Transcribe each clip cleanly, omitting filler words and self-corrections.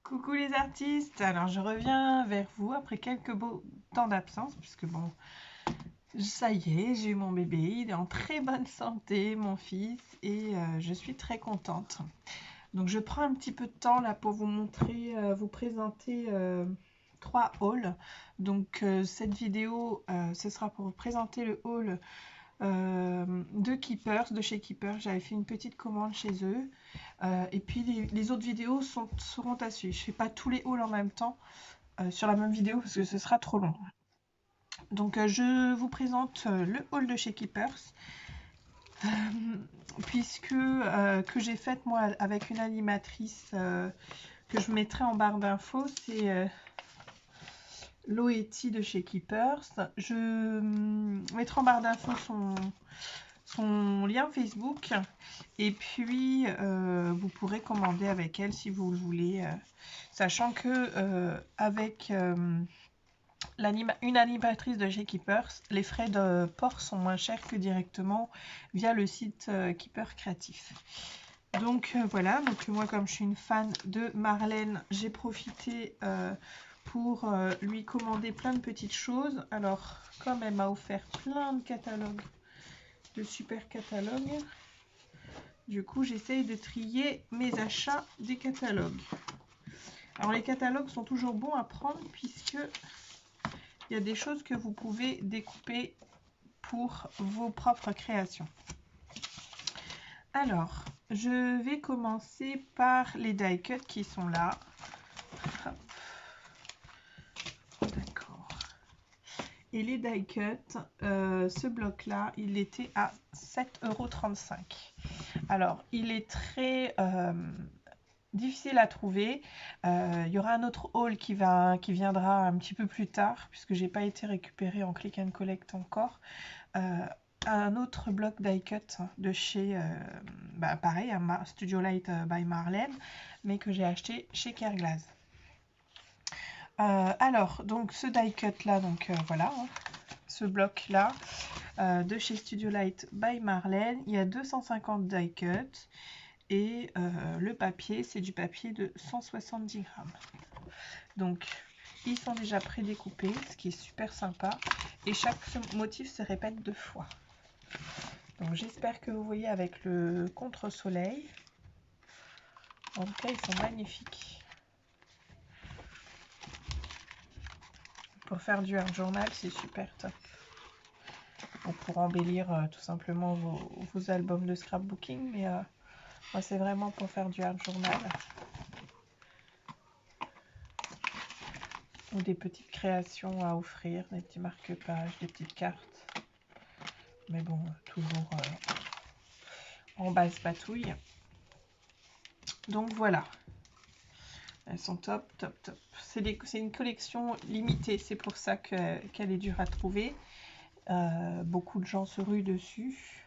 Coucou les artistes, alors je reviens vers vous après quelques beaux temps d'absence, puisque bon, ça y est, j'ai eu mon bébé, il est en très bonne santé, mon fils, et je suis très contente. Donc je prends un petit peu de temps là pour vous montrer, vous présenter 3 hauls. Donc cette vidéo, ce sera pour vous présenter le haul de Keepers, de chez Keepers. J'avais fait une petite commande chez eux. Et puis les autres vidéos seront à suivre. Je ne fais pas tous les hauls en même temps sur la même vidéo parce que ce sera trop long. Donc je vous présente le haul de chez Keepers. Puisque que j'ai faite moi avec une animatrice que je mettrai en barre d'infos, c'est Loetti de chez Keepers. Je mettrai en barre d'infos son lien Facebook et puis vous pourrez commander avec elle si vous le voulez, sachant que avec une animatrice de chez Keepers, les frais de port sont moins chers que directement via le site Keeper Créatif. Donc voilà, donc moi comme je suis une fan de Marlène, j'ai profité pour lui commander plein de petites choses. Alors comme elle m'a offert plein de catalogues, de super catalogues, du coup j'essaye de trier mes achats des catalogues. Alors les catalogues sont toujours bons à prendre puisque il y a des choses que vous pouvez découper pour vos propres créations. Alors je vais commencer par les die cuts qui sont là. D'accord. Et les die cuts, ce bloc là il était à 7,35 €. Alors il est très difficile à trouver. Il y aura un autre haul qui viendra un petit peu plus tard puisque j'ai pas été récupéré en click and collect encore. Un autre bloc die cut de chez pareil, un Studio Light by Marlène, mais que j'ai acheté chez Kerglass. Alors donc ce die cut là, donc voilà, hein, ce bloc là de chez Studio Light by Marlène, il y a 250 die cut. Et le papier, c'est du papier de 170 grammes. Donc, ils sont déjà prédécoupés, ce qui est super sympa. Et chaque motif se répète 2 fois. Donc, j'espère que vous voyez avec le contre-soleil. En tout cas, ils sont magnifiques. Pour faire du art journal, c'est super top. Ou pour embellir tout simplement vos albums de scrapbooking. Mais moi, c'est vraiment pour faire du art journal. Ou des petites créations à offrir, des petits marque-pages, des petites cartes. Mais bon, toujours en base patouille. Donc voilà. Elles sont top, top, top. C'est une collection limitée, c'est pour ça qu'elle est dure à trouver. Beaucoup de gens se ruent dessus.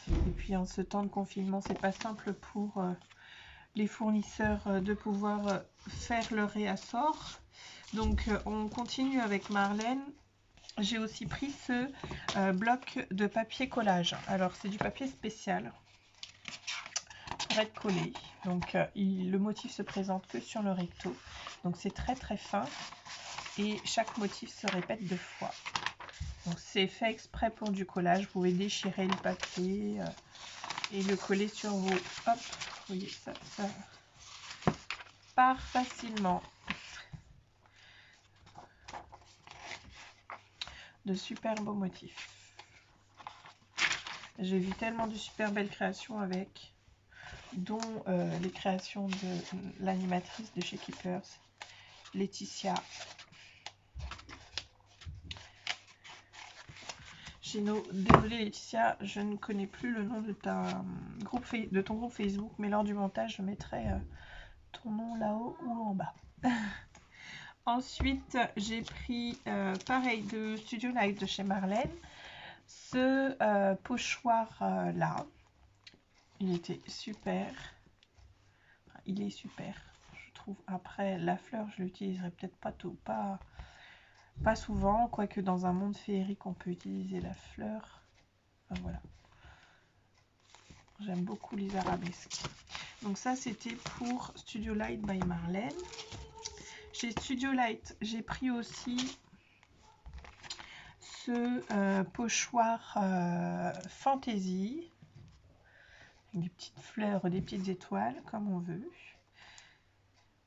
Et puis en ce temps de confinement, c'est pas simple pour les fournisseurs de pouvoir faire leur réassort. Donc on continue avec Marlène. J'ai aussi pris ce bloc de papier collage. Alors c'est du papier spécial pour être collé. Donc le motif se présente que sur le recto. Donc c'est très très fin et chaque motif se répète 2 fois. Donc c'est fait exprès pour du collage. Vous pouvez déchirer le papier et le coller sur vos... Hop, vous voyez ça part facilement. De super beaux motifs. J'ai vu tellement de super belles créations avec, dont les créations de l'animatrice de chez Keepers, Laetitia. Désolée Laetitia, je ne connais plus le nom de ton groupe Facebook, mais lors du montage, je mettrai ton nom là-haut ou en bas. Ensuite, j'ai pris, pareil, de Studio Light de chez Marlène, ce pochoir là. Il était super. Enfin, il est super, je trouve. Après, la fleur, je l'utiliserai peut-être pas souvent, quoique dans un monde féerique, on peut utiliser la fleur. Enfin, voilà. J'aime beaucoup les arabesques. Donc ça, c'était pour Studio Light by Marlène. Chez Studio Light, j'ai pris aussi ce pochoir Fantasy. Des petites fleurs, des petites étoiles, comme on veut.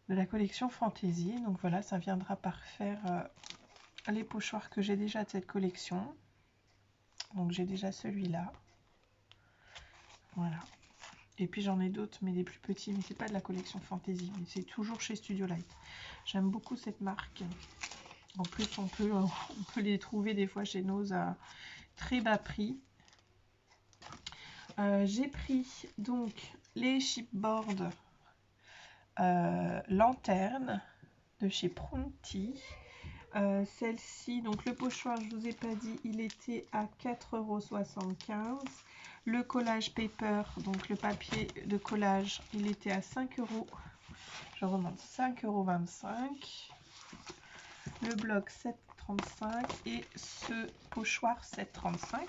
De la collection Fantasy. Donc voilà, ça viendra par faire les pochoirs que j'ai déjà de cette collection. Donc j'ai déjà celui-là. Voilà. Et puis j'en ai d'autres, mais des plus petits. Mais c'est pas de la collection Fantasy, mais c'est toujours chez Studio Light. J'aime beaucoup cette marque. En plus, on peut les trouver des fois chez nous à très bas prix. J'ai pris donc les chipboards lanterne de chez Pronti. Celle-ci, donc le pochoir, je vous ai pas dit, il était à 4,75 €. Le collage paper, donc le papier de collage, il était à 5 €. Je remonte, 5,25 €. Le bloc 7,35 € et ce pochoir 7,35 €.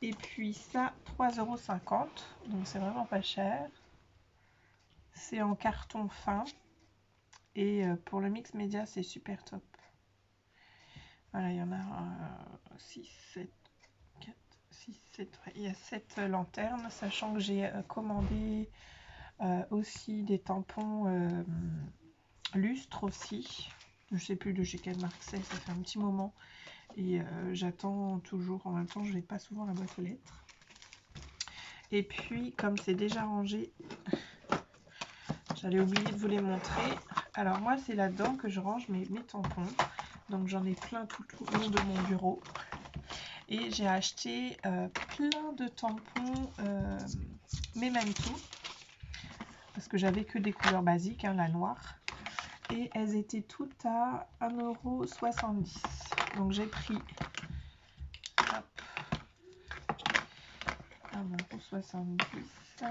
Et puis ça, 3,50 €. Donc c'est vraiment pas cher. C'est en carton fin. Et pour le mix média, c'est super top. Voilà, il y en a 6, 7, 4, 6, 7. Ouais, il y a 7 lanternes, sachant que j'ai commandé aussi des tampons lustres aussi. Je sais plus de chez quelle marque c'est, ça fait un petit moment. Et j'attends toujours. En même temps, je vais pas souvent à la boîte aux lettres. Et puis, comme c'est déjà rangé, j'allais oublier de vous les montrer. Alors moi, c'est là-dedans que je range mes tampons. Donc j'en ai plein tout au long de mon bureau. Et j'ai acheté plein de tampons Memento. Parce que j'avais que des couleurs basiques, hein, la noire. Et elles étaient toutes à 1,70 €. Donc j'ai pris 1,70 €.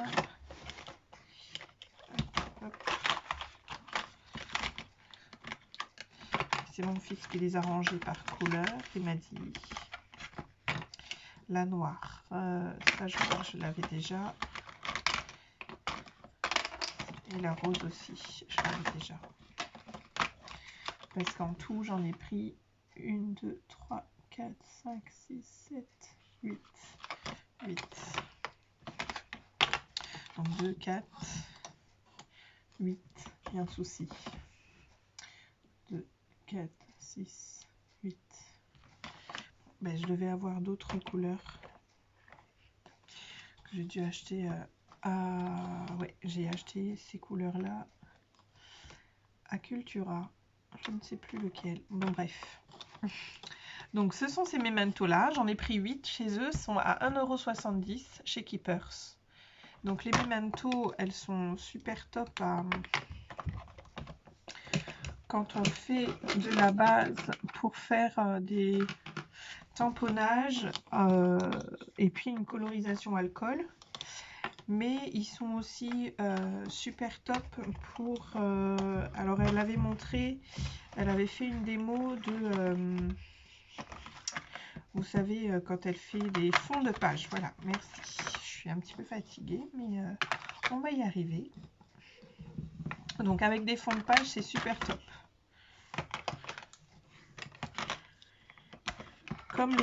C'est mon fils qui les a rangés par couleur. Il m'a dit la noire. Ça, je l'avais déjà. Et la rose aussi, je l'avais déjà. Parce qu'en tout, j'en ai pris 1, 2, 3, 4, 5, 6, 7, 8. 8. Donc 2, 4, 8. Il y a un souci. 2, 4, 6, 8. Ben, je devais avoir d'autres couleurs que j'ai dû acheter ouais, j'ai acheté ces couleurs-là à Cultura. Je ne sais plus lequel. Bon, bref. Donc, ce sont ces Memento-là. J'en ai pris 8 chez eux. Sont à 1,70 € chez Keepers. Donc, les Memento, elles sont super top quand on fait de la base pour faire des tamponnages et puis une colorisation alcool. Mais ils sont aussi super top pour... alors, elle avait montré, elle avait fait une démo de... vous savez, quand elle fait des fonds de page. Voilà, merci. Je suis un petit peu fatiguée, mais on va y arriver. Donc, avec des fonds de page, c'est super top. Comme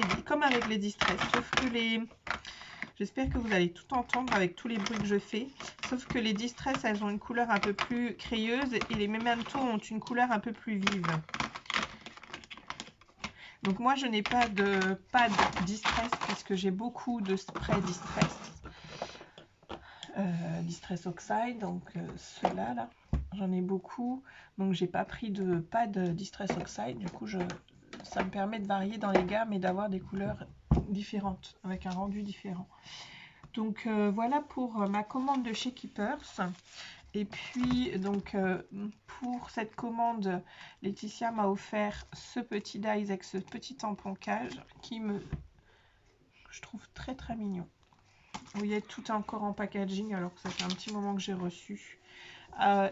avec les distress, sauf que les... J'espère que vous allez tout entendre avec tous les bruits que je fais. Sauf que les distress, elles ont une couleur un peu plus crayeuse et les Memento ont une couleur un peu plus vive. Donc moi, je n'ai pas de pad distress puisque j'ai beaucoup de spray distress. Distress Oxide, donc ceux-là, là, j'en ai beaucoup. Donc j'ai pas pris de pad Distress Oxide. Du coup, ça me permet de varier dans les gammes et d'avoir des couleurs différentes, avec un rendu différent. Donc voilà pour ma commande de chez Keepers. Et puis donc pour cette commande, Laetitia m'a offert ce petit dies avec ce petit tampon cage qui je trouve très très mignon. Vous voyez, tout est encore en packaging alors que ça fait un petit moment que j'ai reçu.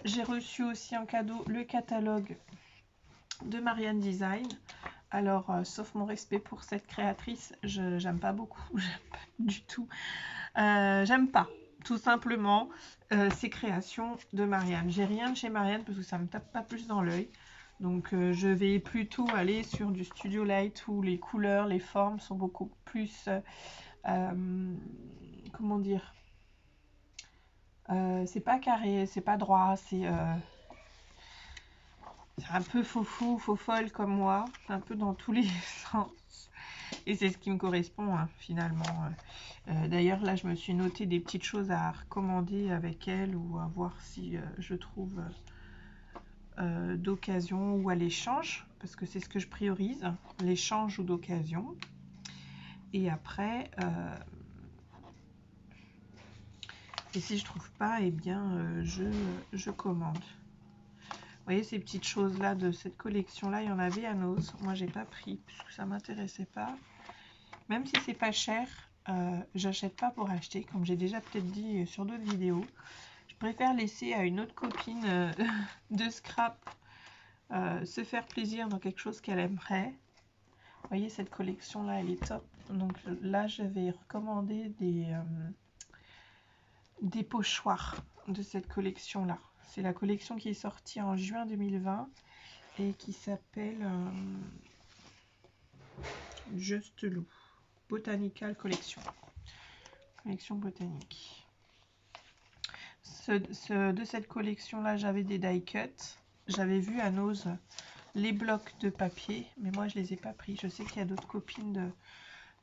J'ai reçu aussi en cadeau le catalogue de Marianne Design. Alors, sauf mon respect pour cette créatrice, j'aime pas beaucoup, j'aime pas du tout J'aime pas, tout simplement, ces créations de Marianne. J'ai rien de chez Marianne parce que ça me tape pas plus dans l'œil. Donc je vais plutôt aller sur du Studio Light où les couleurs, les formes sont beaucoup plus, comment dire, c'est pas carré, c'est pas droit, c'est un peu faux fou, faux folle comme moi, un peu dans tous les sens. Et c'est ce qui me correspond hein, finalement. D'ailleurs là je me suis noté des petites choses à recommander avec elle ou à voir si je trouve d'occasion ou à l'échange. Parce que c'est ce que je priorise, l'échange ou d'occasion. Et après, et si je trouve pas, eh bien je commande. Vous voyez ces petites choses là de cette collection là, il y en avait à Nose. Moi j'ai pas pris puisque ça m'intéressait pas. Même si c'est pas cher, j'achète pas pour acheter, comme j'ai déjà peut-être dit sur d'autres vidéos. Je préfère laisser à une autre copine de scrap se faire plaisir dans quelque chose qu'elle aimerait. Vous voyez cette collection là, elle est top. Donc là je vais recommander des pochoirs de cette collection là. C'est la collection qui est sortie en juin 2020 et qui s'appelle Just Lou Botanical Collection. Collection botanique. De cette collection là, j'avais des die cuts. J'avais vu à Nose les blocs de papier, mais moi je les ai pas pris. Je sais qu'il y a d'autres copines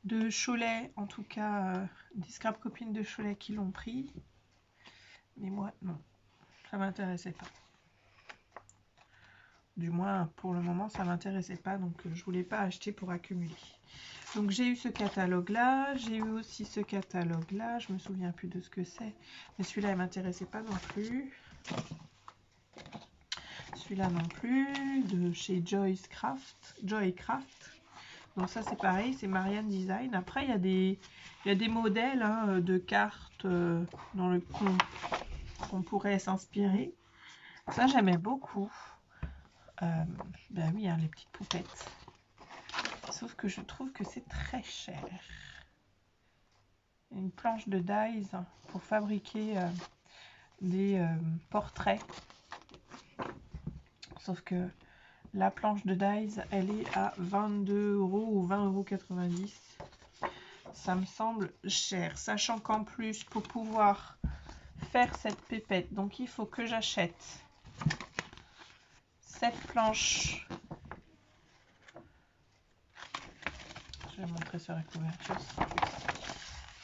de Cholet, en tout cas des scrap copines de Cholet qui l'ont pris. Mais moi non, ça m'intéressait pas. Du moins pour le moment ça m'intéressait pas, donc je voulais pas acheter pour accumuler. Donc j'ai eu ce catalogue là, j'ai eu aussi ce catalogue là, je me souviens plus de ce que c'est, mais celui-là il m'intéressait pas non plus. Celui-là non plus, de chez Joycraft. Donc ça c'est pareil, c'est Marianne Design. Après il y a des modèles hein, de cartes dans le qu'on pourrait s'inspirer. Ça j'aimais beaucoup. Ben oui, hein, les petites poupettes. Sauf que je trouve que c'est très cher. Une planche de dies pour fabriquer des portraits. Sauf que la planche de dies, elle est à 22 € ou 20,90 €. Ça me semble cher. Sachant qu'en plus, pour pouvoir faire cette pépette, donc il faut que j'achète cette planche. Je vais montrer sur la couverture.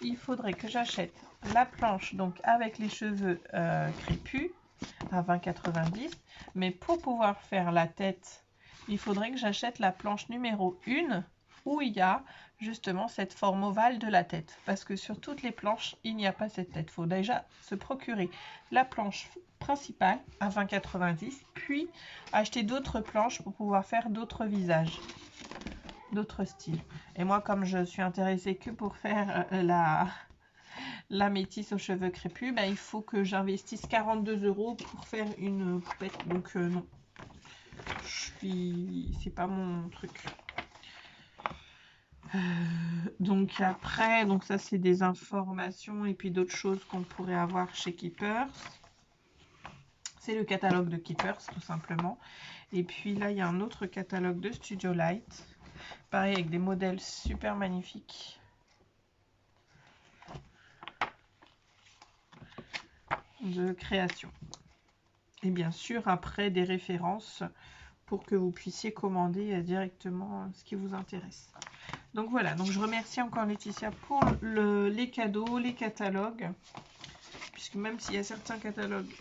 Il faudrait que j'achète la planche donc avec les cheveux crépus à 20,90 €. Mais pour pouvoir faire la tête, il faudrait que j'achète la planche numéro 1 où il y a justement cette forme ovale de la tête. Parce que sur toutes les planches, il n'y a pas cette tête. Il faut déjà se procurer la planche principale à 20,90 €, puis acheter d'autres planches pour pouvoir faire d'autres visages, d'autres styles. Et moi, comme je suis intéressée que pour faire la métisse aux cheveux crépus, ben, il faut que j'investisse 42 € pour faire une poupette. Donc non, c'est pas mon truc. Donc après, donc ça c'est des informations et puis d'autres choses qu'on pourrait avoir chez Keepers. C'est le catalogue de Keepers tout simplement. Et puis là il y a un autre catalogue de Studio Light. Pareil avec des modèles super magnifiques. De création. Et bien sûr après des références pour que vous puissiez commander directement ce qui vous intéresse. Donc voilà, donc je remercie encore Laetitia pour les cadeaux, les catalogues, puisque même s'il y a certains catalogues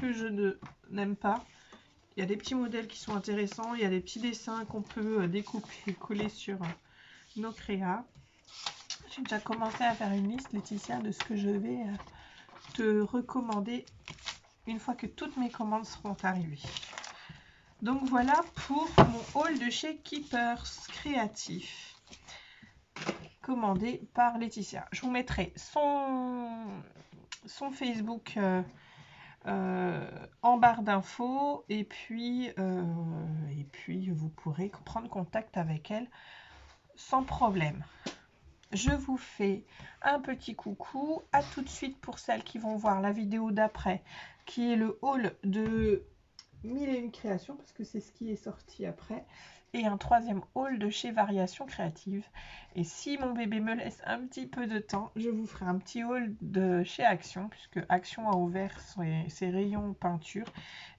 que je n'aime pas, il y a des petits modèles qui sont intéressants, il y a des petits dessins qu'on peut découper et coller sur nos créas. J'ai déjà commencé à faire une liste, Laetitia, de ce que je vais te recommander une fois que toutes mes commandes seront arrivées. Donc voilà pour mon haul de chez Keepers Créatif, commandé par Laetitia. Je vous mettrai son Facebook en barre d'infos et puis vous pourrez prendre contact avec elle sans problème. je vous fais un petit coucou. À tout de suite pour celles qui vont voir la vidéo d'après, qui est le haul de 1001 créations, parce que c'est ce qui est sorti après. Et un troisième haul de chez Variations Créatives. Et si mon bébé me laisse un petit peu de temps, je vous ferai un petit haul de chez Action, puisque Action a ouvert ses rayons peinture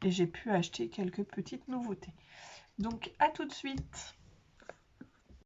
et j'ai pu acheter quelques petites nouveautés. Donc à tout de suite.